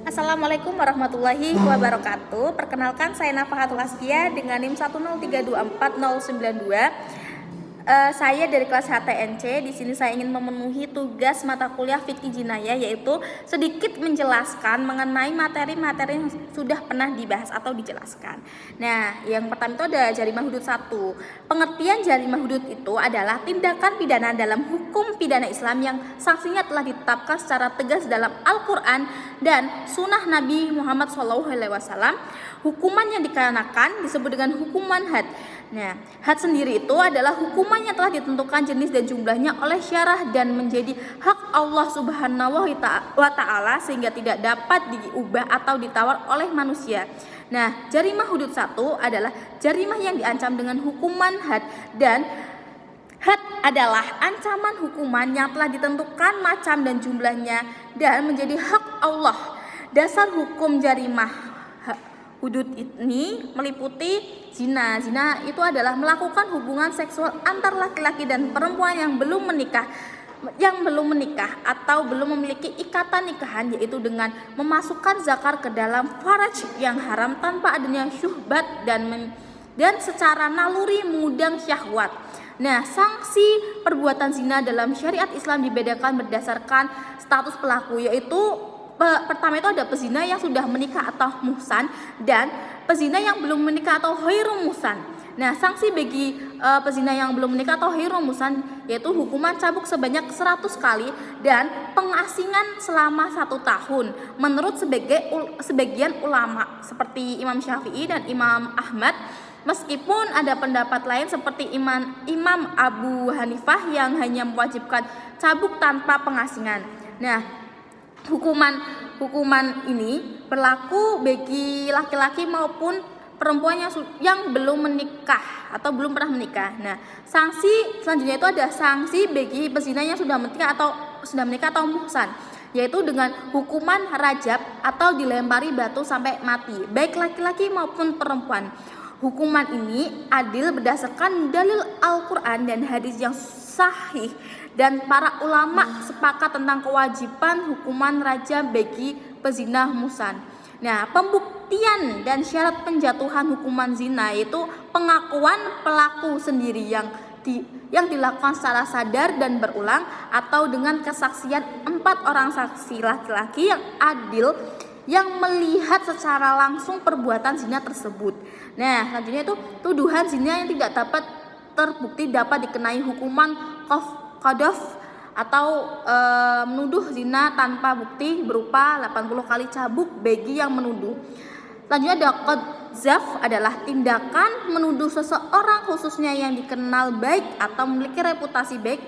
Assalamualaikum warahmatullahi wabarakatuh. Perkenalkan, saya Nafahatul Askia dengan NIM 103249092. Saya dari kelas HTNC. Di sini saya ingin memenuhi tugas mata kuliah Fikih Jinayah, yaitu sedikit menjelaskan mengenai materi-materi yang sudah pernah dibahas atau dijelaskan. Nah, yang pertama itu ada jarimah hudud 1. Pengertian jarimah hudud itu adalah tindakan pidana dalam hukum pidana Islam yang sanksinya telah ditetapkan secara tegas dalam Al-Quran dan Sunnah Nabi Muhammad SAW. Hukuman yang dikenakan disebut dengan hukuman had. Nah, had sendiri itu adalah hukuman yang telah ditentukan jenis dan jumlahnya oleh syarah dan menjadi hak Allah Subhanahu wa Ta'ala sehingga tidak dapat diubah atau ditawar oleh manusia. Nah, jarimah hudud 1 adalah jarimah yang diancam dengan hukuman had, dan had adalah ancaman hukuman yang telah ditentukan macam dan jumlahnya dan menjadi hak Allah. Dasar hukum jarimah hudud ini meliputi zina. Zina itu adalah melakukan hubungan seksual antar laki-laki dan perempuan yang belum menikah atau belum memiliki ikatan nikahan, yaitu dengan memasukkan zakar ke dalam faraj yang haram tanpa adanya syuhbat dan secara naluri mengundang syahwat. Nah, sanksi perbuatan zina dalam syariat Islam dibedakan berdasarkan status pelaku, yaitu pertama itu ada pezina yang sudah menikah atau muhsan dan pezina yang belum menikah atau ghairu muhsan. Nah, sanksi bagi pezina yang belum menikah atau ghairu muhsan yaitu hukuman cambuk sebanyak 100 kali dan pengasingan selama 1 tahun. Menurut sebagian ulama seperti Imam Syafi'i dan Imam Ahmad, meskipun ada pendapat lain seperti Imam Abu Hanifah yang hanya mewajibkan cambuk tanpa pengasingan. Nah, hukuman ini berlaku bagi laki-laki maupun perempuan yang belum menikah atau belum pernah menikah. Nah, sanksi selanjutnya itu ada sanksi bagi pezina yang sudah menikah atau muhsan, yaitu dengan hukuman rajab atau dilempari batu sampai mati, baik laki-laki maupun perempuan. Hukuman ini adil berdasarkan dalil Al-Quran dan hadis yang sahih, dan para ulama sepakat tentang kewajiban hukuman rajam bagi pezina muhsan. Nah, pembuktian dan syarat penjatuhan hukuman zina itu pengakuan pelaku sendiri yang dilakukan secara sadar dan berulang atau dengan kesaksian 4 orang saksi laki-laki yang adil yang melihat secara langsung perbuatan zina tersebut. Nah, selanjutnya itu tuduhan zina yang tidak dapat terbukti dapat dikenai hukuman qadhaf atau menuduh zina tanpa bukti berupa 80 kali cambuk bagi yang menuduh. Selanjutnya ada qadzaf, adalah tindakan menuduh seseorang khususnya yang dikenal baik atau memiliki reputasi baik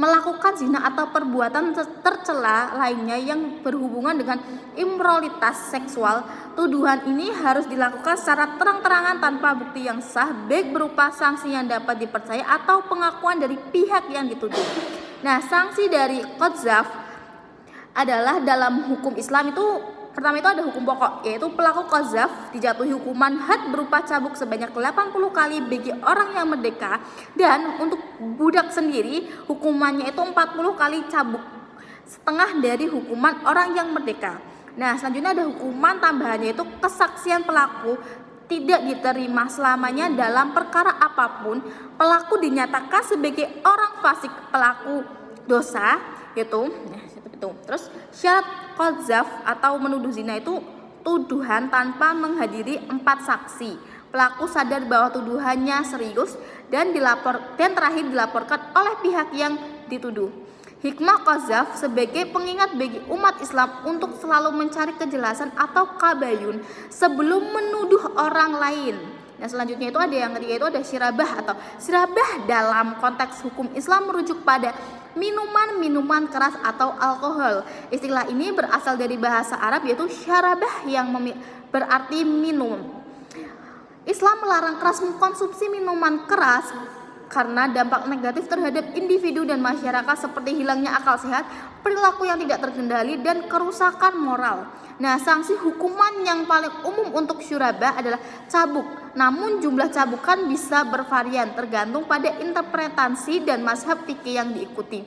melakukan zina atau perbuatan tercela lainnya yang berhubungan dengan imoralitas seksual. Tuduhan ini harus dilakukan secara terang-terangan tanpa bukti yang sah, baik berupa sanksi yang dapat dipercaya atau pengakuan dari pihak yang dituduh. Nah, sanksi dari qadzaf adalah dalam hukum Islam itu pertama itu ada hukum pokok, yaitu pelaku qadzaf dijatuhi hukuman had berupa cambuk sebanyak 80 kali bagi orang yang merdeka, dan untuk budak sendiri hukumannya itu 40 kali cambuk, setengah dari hukuman orang yang merdeka. Nah, selanjutnya ada hukuman tambahannya itu kesaksian pelaku tidak diterima selamanya dalam perkara apapun. Pelaku dinyatakan sebagai orang fasik, pelaku dosa itu. Terus syarat qadzaf atau menuduh zina itu tuduhan tanpa menghadiri 4 saksi. Pelaku sadar bahwa tuduhannya serius dan terakhir dilaporkan oleh pihak yang dituduh. Hikmah qadzaf sebagai pengingat bagi umat Islam untuk selalu mencari kejelasan atau kabayun sebelum menuduh orang lain. Nah, selanjutnya itu ada yang ketiga, itu ada syirabah atau syirabah dalam konteks hukum Islam merujuk pada minuman keras atau alkohol. Istilah ini berasal dari bahasa Arab yaitu syarabah yang berarti minum. Islam melarang keras mengkonsumsi minuman keras karena dampak negatif terhadap individu dan masyarakat seperti hilangnya akal sehat, perilaku yang tidak terkendali, dan kerusakan moral. Nah, sanksi hukuman yang paling umum untuk syurabah adalah cambuk. Namun jumlah cambukan bisa bervarian tergantung pada interpretasi dan mazhab fikih yang diikuti.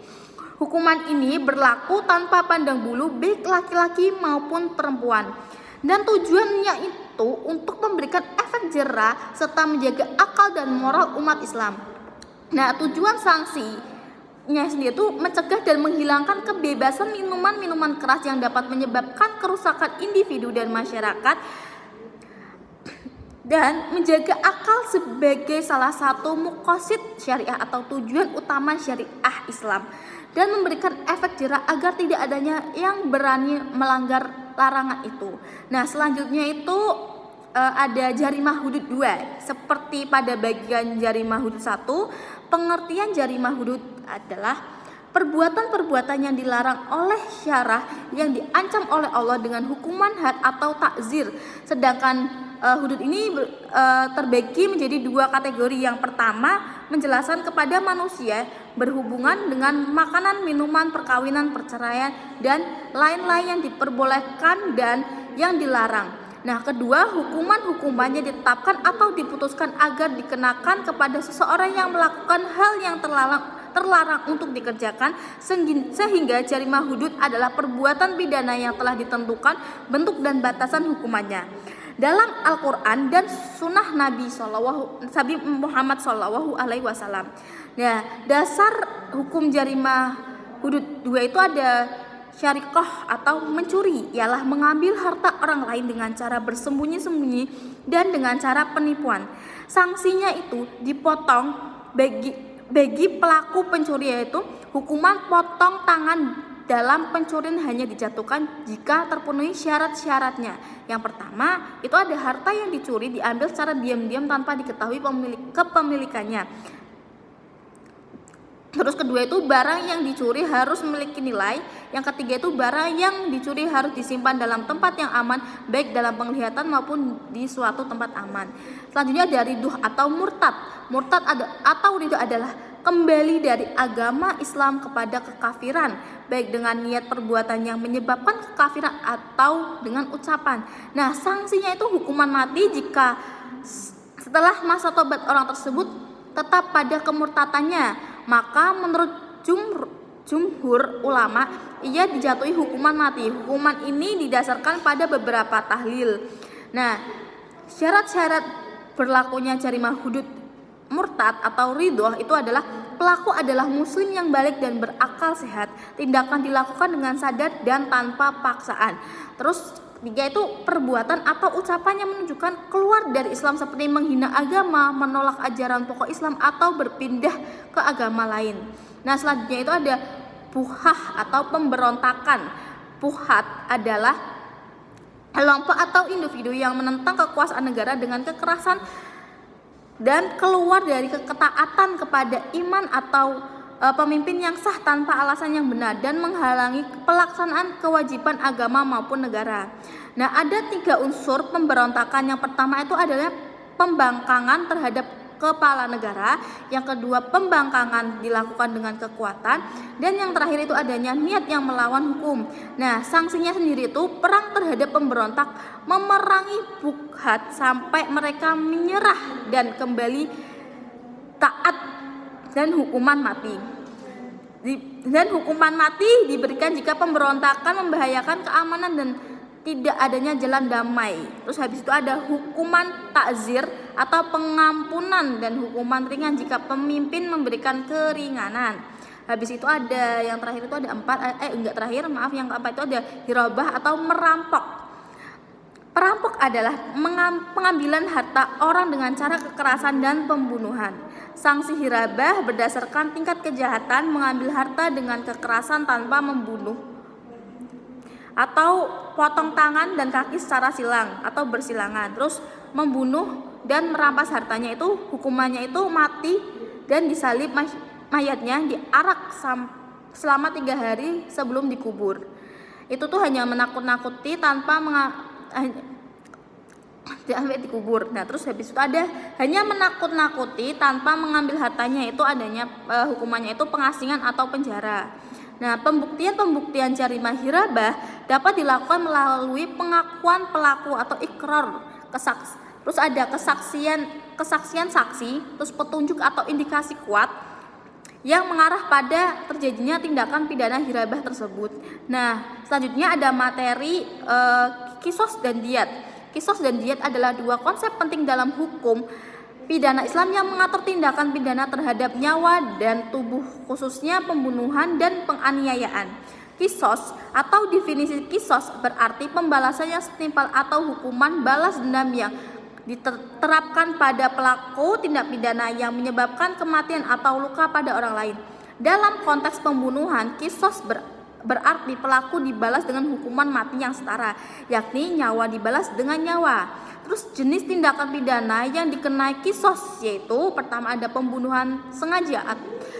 Hukuman ini berlaku tanpa pandang bulu baik laki-laki maupun perempuan. Dan tujuannya itu untuk memberikan efek jera serta menjaga akal dan moral umat Islam. Nah, tujuan sanksinya sendiri itu mencegah dan menghilangkan kebebasan minuman-minuman keras yang dapat menyebabkan kerusakan individu dan masyarakat, dan menjaga akal sebagai salah satu muqasid syariah atau tujuan utama syariah Islam, dan memberikan efek jera agar tidak adanya yang berani melanggar larangan itu. Nah, selanjutnya itu ada jarimah hudud 2. Seperti pada bagian jarimah hudud 1, pengertian jarimah hudud adalah perbuatan-perbuatan yang dilarang oleh syarah yang diancam oleh Allah dengan hukuman had atau takzir. Sedangkan hudud ini terbagi menjadi 2 kategori. Yang pertama, menjelaskan kepada manusia berhubungan dengan makanan, minuman, perkawinan, perceraian, dan lain-lain yang diperbolehkan dan yang dilarang. Nah, kedua, hukuman-hukumannya ditetapkan atau diputuskan agar dikenakan kepada seseorang yang melakukan hal yang terlarang untuk dikerjakan, sehingga jarimah hudud adalah perbuatan pidana yang telah ditentukan bentuk dan batasan hukumannya dalam Al-Quran dan Sunnah Nabi Muhammad SAW. Nah, dasar hukum jarimah hudud 2 itu ada syarikoh atau mencuri, ialah mengambil harta orang lain dengan cara bersembunyi-sembunyi dan dengan cara penipuan. Sanksinya itu dipotong bagi pelaku pencuri, yaitu hukuman potong tangan dalam pencurian hanya dijatuhkan jika terpenuhi syarat-syaratnya. Yang pertama, itu ada harta yang dicuri diambil secara diam-diam tanpa diketahui kepemilikannya. Terus kedua itu barang yang dicuri harus memiliki nilai. Yang ketiga itu barang yang dicuri harus disimpan dalam tempat yang aman, baik dalam penglihatan maupun di suatu tempat aman. Selanjutnya ada riddah atau murtad. Murtad atau riddah adalah kembali dari agama Islam kepada kekafiran, baik dengan niat perbuatan yang menyebabkan kekafiran atau dengan ucapan. Nah, sanksinya itu hukuman mati jika setelah masa tobat orang tersebut tetap pada kemurtatannya. Maka menurut jumhur ulama, ia dijatuhi hukuman mati. Hukuman ini didasarkan pada beberapa tahlil. Nah, syarat-syarat berlakunya jarimah hudud murtad atau ridho itu adalah pelaku adalah muslim yang balik dan berakal sehat. Tindakan dilakukan dengan sadar dan tanpa paksaan. Terus tiga itu perbuatan atau ucapan yang menunjukkan keluar dari Islam, seperti menghina agama, menolak ajaran pokok Islam, atau berpindah ke agama lain. Nah, selanjutnya itu ada buhah atau pemberontakan. Buhat adalah kelompok atau individu yang menentang kekuasaan negara dengan kekerasan dan keluar dari ketaatan kepada iman atau pemimpin yang sah tanpa alasan yang benar dan menghalangi pelaksanaan kewajiban agama maupun negara. Nah, ada 3 unsur pemberontakan. Yang pertama itu adalah pembangkangan terhadap kepala negara, yang kedua pembangkangan dilakukan dengan kekuatan, dan yang terakhir itu adanya niat yang melawan hukum. Nah, sanksinya sendiri itu perang terhadap pemberontak, memerangi buhat sampai mereka menyerah dan kembali taat, dan hukuman mati. Dan hukuman mati diberikan jika pemberontakan membahayakan keamanan dan tidak adanya jalan damai. Terus habis itu ada hukuman takzir atau pengampunan, dan hukuman ringan jika pemimpin memberikan keringanan. Habis itu ada yang terakhir itu ada yang keempat itu ada hirabah atau merampok. Perampok adalah pengambilan harta orang dengan cara kekerasan dan pembunuhan. Sanksi hirabah berdasarkan tingkat kejahatan, mengambil harta dengan kekerasan tanpa membunuh, atau potong tangan dan kaki secara silang atau bersilangan. Terus membunuh dan merampas hartanya itu hukumannya itu mati, dan disalib mayatnya diarak selama 3 hari sebelum dikubur. Itu tuh hanya menakut-nakuti tanpa sampai dikubur. Nah, terus habis itu ada hanya menakut-nakuti tanpa mengambil hartanya, itu adanya hukumannya itu pengasingan atau penjara. Nah, pembuktian jarimah hirabah dapat dilakukan melalui pengakuan pelaku atau ikrar, terus ada kesaksian saksi, terus petunjuk atau indikasi kuat. yang mengarah pada terjadinya tindakan pidana hirabah tersebut. Nah, selanjutnya ada materi kisos dan diat. Kisos dan diat adalah dua konsep penting dalam hukum pidana Islam yang mengatur tindakan pidana terhadap nyawa dan tubuh, khususnya pembunuhan dan penganiayaan. Kisos atau definisi kisos berarti pembalasan yang setimpal atau hukuman balas dendam yang diterapkan pada pelaku tindak pidana yang menyebabkan kematian atau luka pada orang lain. Dalam konteks pembunuhan, kisos berarti pelaku dibalas dengan hukuman mati yang setara, yakni nyawa dibalas dengan nyawa. Terus jenis tindakan pidana yang dikenai kisos yaitu pertama ada pembunuhan sengaja,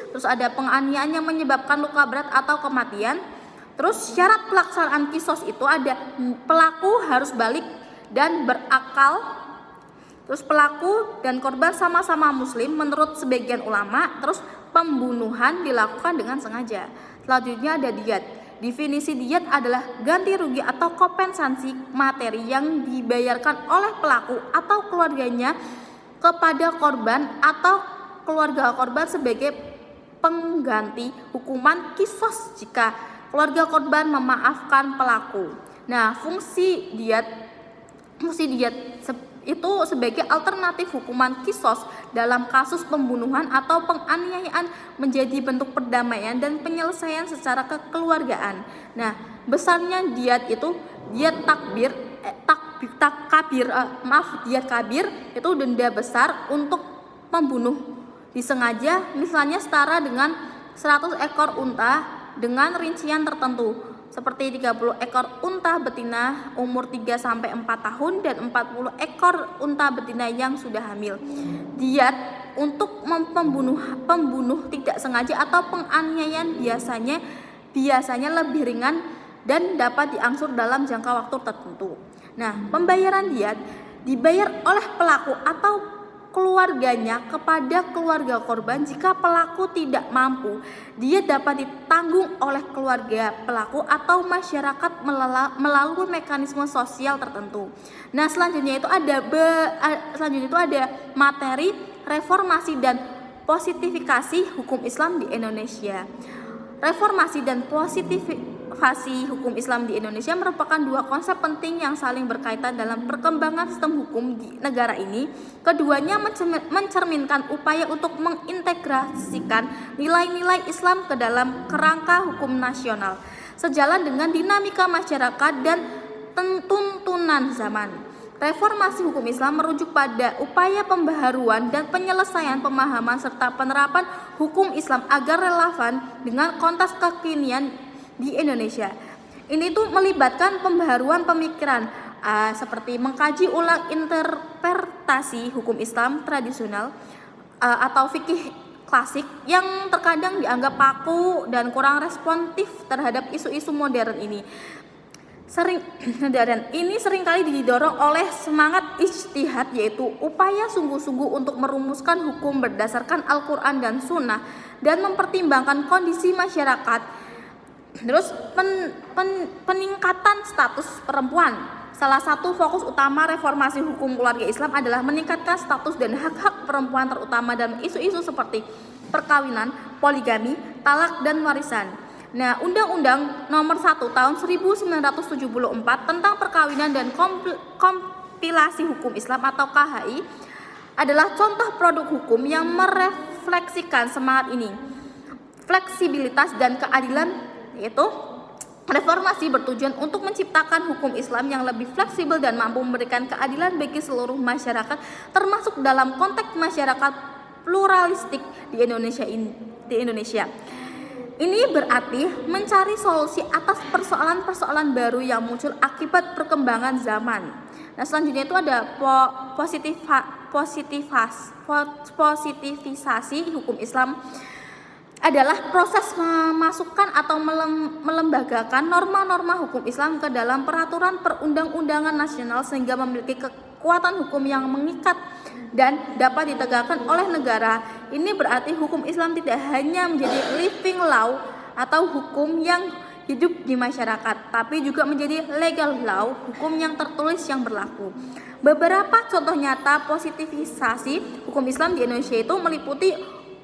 terus ada penganiayaan yang menyebabkan luka berat atau kematian. Terus syarat pelaksanaan kisos itu ada pelaku harus balik dan berakal. Terus pelaku dan korban sama-sama muslim menurut sebagian ulama. Terus pembunuhan dilakukan dengan sengaja. Selanjutnya ada diat. Definisi diat adalah ganti rugi atau kompensasi materi yang dibayarkan oleh pelaku atau keluarganya kepada korban atau keluarga korban sebagai pengganti hukuman kisos jika keluarga korban memaafkan pelaku. Nah, fungsi diat itu sebagai alternatif hukuman kisos dalam kasus pembunuhan atau penganiayaan menjadi bentuk perdamaian dan penyelesaian secara kekeluargaan. Nah, besarnya diat itu diat diat kabir itu denda besar untuk pembunuh disengaja, misalnya setara dengan 100 ekor unta dengan rincian tertentu seperti 30 ekor unta betina umur 3-4 tahun dan 40 ekor unta betina yang sudah hamil. Diat untuk pembunuh tidak sengaja atau penganiayaan biasanya lebih ringan dan dapat diangsur dalam jangka waktu tertentu. Nah, pembayaran diat dibayar oleh pelaku atau keluarganya kepada keluarga korban. Jika pelaku tidak mampu, dia dapat ditanggung oleh keluarga pelaku atau masyarakat melalui mekanisme sosial tertentu. Nah, selanjutnya itu ada materi reformasi dan positifikasi hukum Islam di Indonesia. Reformasi dan positifikasi hukum Islam di Indonesia merupakan dua konsep penting yang saling berkaitan dalam perkembangan sistem hukum di negara ini. Keduanya mencerminkan upaya untuk mengintegrasikan nilai-nilai Islam ke dalam kerangka hukum nasional, sejalan dengan dinamika masyarakat dan tuntunan zaman. Reformasi hukum Islam merujuk pada upaya pembaharuan dan penyelesaian pemahaman serta penerapan hukum Islam agar relevan dengan konteks kekinian di Indonesia. Ini tuh melibatkan pembaharuan pemikiran seperti mengkaji ulang interpretasi hukum Islam tradisional atau fikih klasik yang terkadang dianggap kaku dan kurang responsif terhadap isu-isu modern ini. Ini seringkali didorong oleh semangat ijtihad, yaitu upaya sungguh-sungguh untuk merumuskan hukum berdasarkan Al-Quran dan Sunnah dan mempertimbangkan kondisi masyarakat. Terus peningkatan status perempuan. Salah satu fokus utama reformasi hukum keluarga Islam adalah meningkatkan status dan hak-hak perempuan, terutama dalam isu-isu seperti perkawinan, poligami, talak, dan warisan. Nah, Undang-Undang Nomor 1 Tahun 1974 tentang Perkawinan dan Kompilasi Hukum Islam atau KHI adalah contoh produk hukum yang merefleksikan semangat ini. Fleksibilitas dan keadilan, yaitu reformasi bertujuan untuk menciptakan hukum Islam yang lebih fleksibel dan mampu memberikan keadilan bagi seluruh masyarakat, termasuk dalam konteks masyarakat pluralistik di Indonesia. Ini berarti mencari solusi atas persoalan-persoalan baru yang muncul akibat perkembangan zaman. Nah, selanjutnya itu ada positivisasi hukum Islam adalah proses memasukkan atau melembagakan norma-norma hukum Islam ke dalam peraturan perundang-undangan nasional sehingga memiliki kekuatan hukum yang mengikat dan dapat ditegakkan oleh negara. Ini berarti hukum Islam tidak hanya menjadi living law atau hukum yang hidup di masyarakat, tapi juga menjadi legal law, hukum yang tertulis yang berlaku. Beberapa contoh nyata positivisasi hukum Islam di Indonesia itu meliputi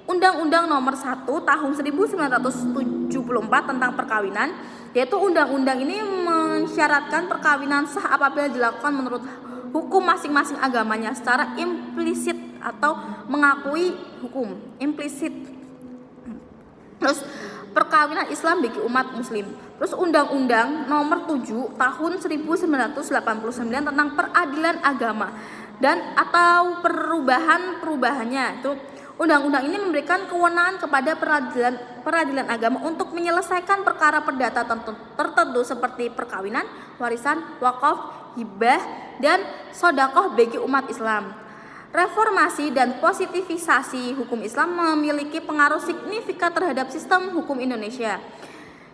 Undang-Undang Nomor 1 Tahun 1974 tentang perkawinan, yaitu undang-undang ini mensyaratkan perkawinan sah apabila dilakukan menurut hukum masing-masing agamanya secara implisit atau mengakui hukum implisit. Terus perkawinan Islam bagi umat muslim. Terus Undang-Undang Nomor 7 Tahun 1989 tentang peradilan agama dan atau perubahannya. Itu undang-undang ini memberikan kewenangan kepada peradilan agama untuk menyelesaikan perkara perdata tertentu seperti perkawinan, warisan, wakaf, hibah, dan sedekah bagi umat Islam. Reformasi dan positivisasi hukum Islam memiliki pengaruh signifikan terhadap sistem hukum Indonesia,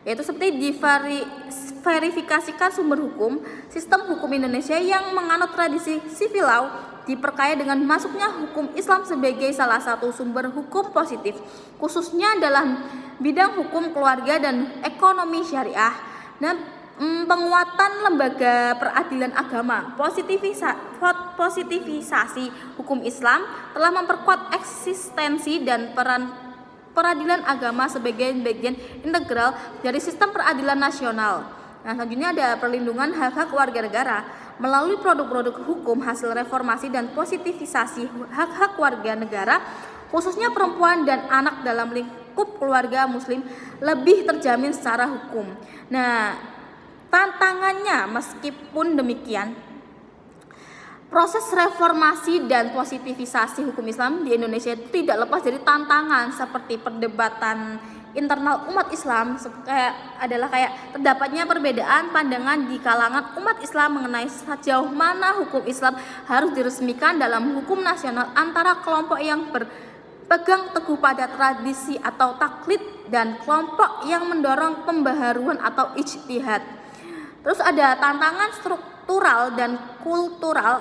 yaitu seperti diverifikasikan sumber hukum. Sistem hukum Indonesia yang menganut tradisi civil law diperkaya dengan masuknya hukum Islam sebagai salah satu sumber hukum positif, khususnya dalam bidang hukum keluarga dan ekonomi syariah. Dan penguatan lembaga peradilan agama. Positivisasi hukum Islam telah memperkuat eksistensi dan peran peradilan agama sebagai bagian integral dari sistem peradilan nasional. Nah, selanjutnya ada perlindungan hak-hak warga negara melalui produk-produk hukum hasil reformasi dan positivisasi hak-hak warga negara, khususnya perempuan dan anak dalam lingkup keluarga muslim lebih terjamin secara hukum. Nah, tantangannya meskipun demikian, proses reformasi dan positivisasi hukum Islam di Indonesia tidak lepas dari tantangan seperti perdebatan internal umat Islam, kayak terdapatnya perbedaan pandangan di kalangan umat Islam mengenai sejauh mana hukum Islam harus diresmikan dalam hukum nasional antara kelompok yang berpegang teguh pada tradisi atau taklid dan kelompok yang mendorong pembaharuan atau ijtihad. Terus ada tantangan struktural dan kultural,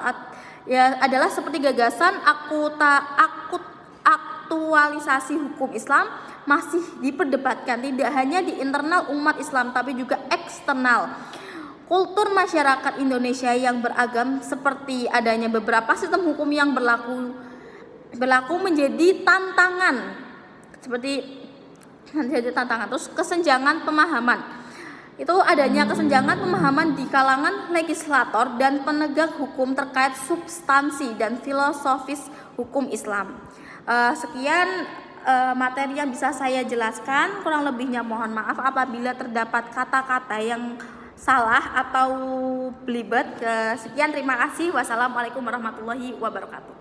ya adalah seperti gagasan aktualisasi hukum Islam masih diperdebatkan tidak hanya di internal umat Islam tapi juga eksternal. Kultur masyarakat Indonesia yang beragam seperti adanya beberapa sistem hukum yang berlaku menjadi tantangan. Terus kesenjangan pemahaman. Itu adanya kesenjangan pemahaman di kalangan legislator dan penegak hukum terkait substansi dan filosofis hukum Islam. Sekian materi yang bisa saya jelaskan, kurang lebihnya mohon maaf apabila terdapat kata-kata yang salah atau belibet. Sekian, terima kasih. Wassalamualaikum warahmatullahi wabarakatuh.